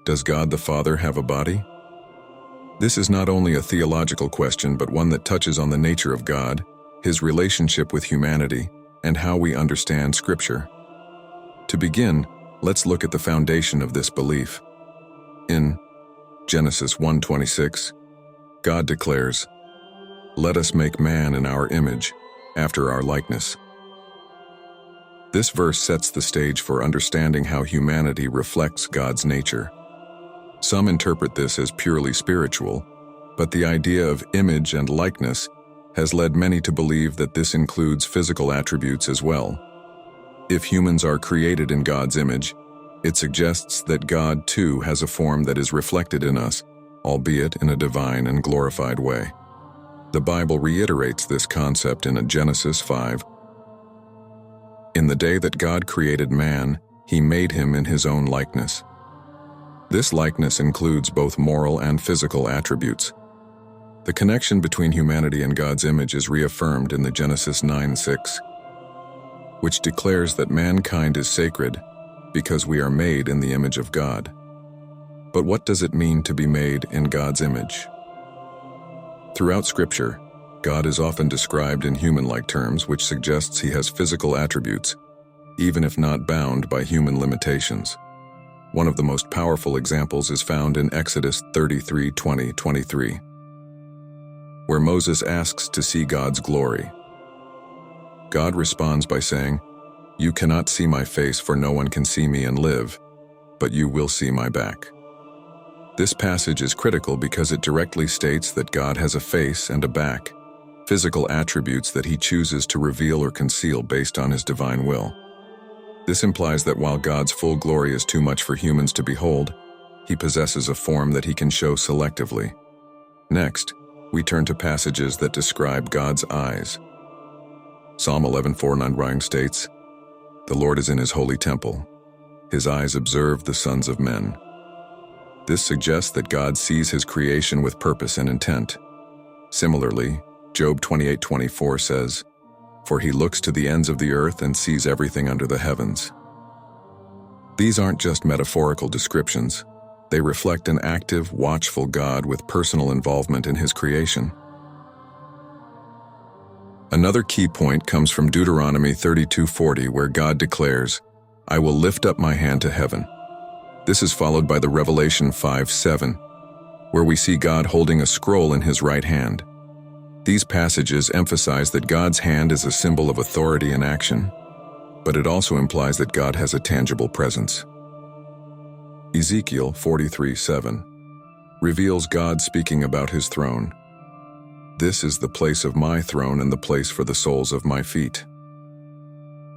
Does God the Father have a body? This is not only a theological question, but one that touches on the nature of God, his relationship with humanity, and how we understand Scripture. To begin, let's look at the foundation of this belief. In Genesis 1:26, God declares, "Let us make man in our image, after our likeness." This verse sets the stage for understanding how humanity reflects God's nature. Some interpret this as purely spiritual, but the idea of image and likeness has led many to believe that this includes physical attributes as well. If humans are created in God's image, it suggests that God too has a form that is reflected in us, albeit in a divine and glorified way. The Bible reiterates this concept in Genesis 5. In the day that God created man, he made him in his own likeness. This likeness includes both moral and physical attributes. The connection between humanity and God's image is reaffirmed in the Genesis 9:6, which declares that mankind is sacred because we are made in the image of God. But what does it mean to be made in God's image? Throughout Scripture, God is often described in human-like terms, which suggests he has physical attributes, even if not bound by human limitations. One of the most powerful examples is found in Exodus 33:20-23, where Moses asks to see God's glory. God responds by saying, "You cannot see my face, for no one can see me and live, but you will see my back." This passage is critical because it directly states that God has a face and a back, physical attributes that he chooses to reveal or conceal based on his divine will. This implies that while God's full glory is too much for humans to behold, he possesses a form that he can show selectively. Next, we turn to passages that describe God's eyes. Psalm 11:4-9 states, "The Lord is in his holy temple. His eyes observe the sons of men." This suggests that God sees his creation with purpose and intent. Similarly, Job 28:24 says, "For he looks to the ends of the earth and sees everything under the heavens." These aren't just metaphorical descriptions. They reflect an active, watchful God with personal involvement in his creation. Another key point comes from Deuteronomy 32:40, where God declares, "I will lift up my hand to heaven." This is followed by the Revelation 5:7, where we see God holding a scroll in his right hand. These passages emphasize that God's hand is a symbol of authority and action, but it also implies that God has a tangible presence. Ezekiel 43:7 reveals God speaking about his throne. "This is the place of my throne and the place for the soles of my feet."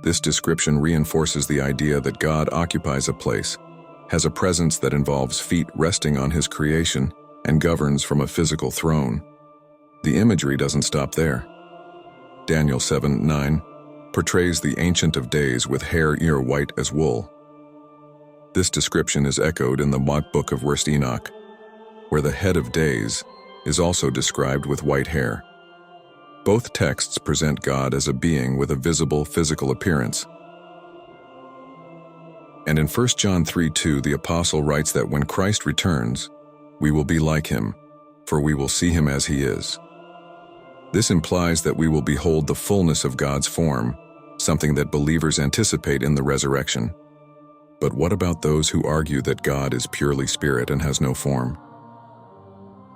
This description reinforces the idea that God occupies a place, has a presence that involves feet resting on his creation, and governs from a physical throne. The imagery doesn't stop there. Daniel 7:9 portrays the Ancient of Days with hair ear white as wool. This description is echoed in the book of Enoch, where the head of days is also described with white hair. Both texts present God as a being with a visible physical appearance. And in 1 John 3:2, the apostle writes that when Christ returns, we will be like him, for we will see him as he is. This implies that we will behold the fullness of God's form, something that believers anticipate in the resurrection. But what about those who argue that God is purely spirit and has no form?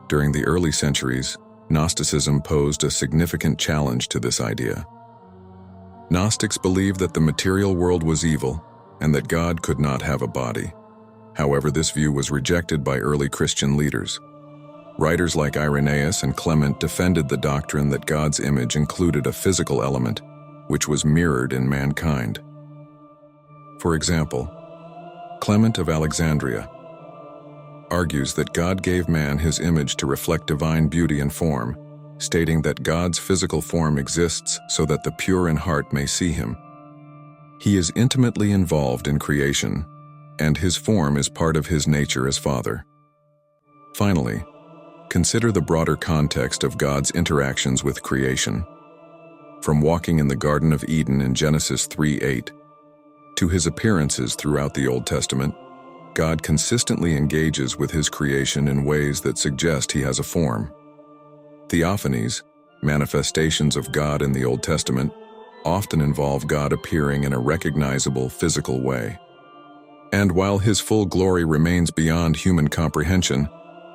During the early centuries, Gnosticism posed a significant challenge to this idea. Gnostics believed that the material world was evil and that God could not have a body. However, this view was rejected by early Christian leaders. Writers like Irenaeus and Clement defended the doctrine that God's image included a physical element, which was mirrored in mankind. For example, Clement of Alexandria argues that God gave man his image to reflect divine beauty and form, stating that God's physical form exists so that the pure in heart may see him. He is intimately involved in creation, and his form is part of his nature as Father. Finally, consider the broader context of God's interactions with creation. From walking in the Garden of Eden in Genesis 3:8 to his appearances throughout the Old Testament, God consistently engages with his creation in ways that suggest he has a form. Theophanies, manifestations of God in the Old Testament, often involve God appearing in a recognizable physical way. And while his full glory remains beyond human comprehension,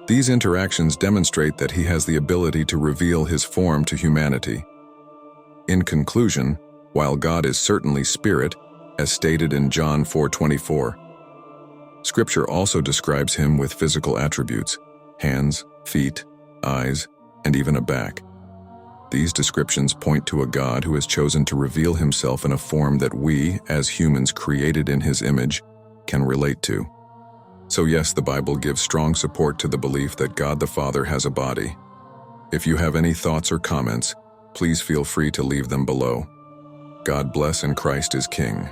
these interactions demonstrate that he has the ability to reveal his form to humanity. In conclusion, while God is certainly spirit, as stated in John 4:24, Scripture also describes him with physical attributes: hands, feet, eyes, and even a back. These descriptions point to a God who has chosen to reveal himself in a form that we, as humans created in his image, can relate to. So yes, the Bible gives strong support to the belief that God the Father has a body. If you have any thoughts or comments, please feel free to leave them below. God bless, and Christ is King.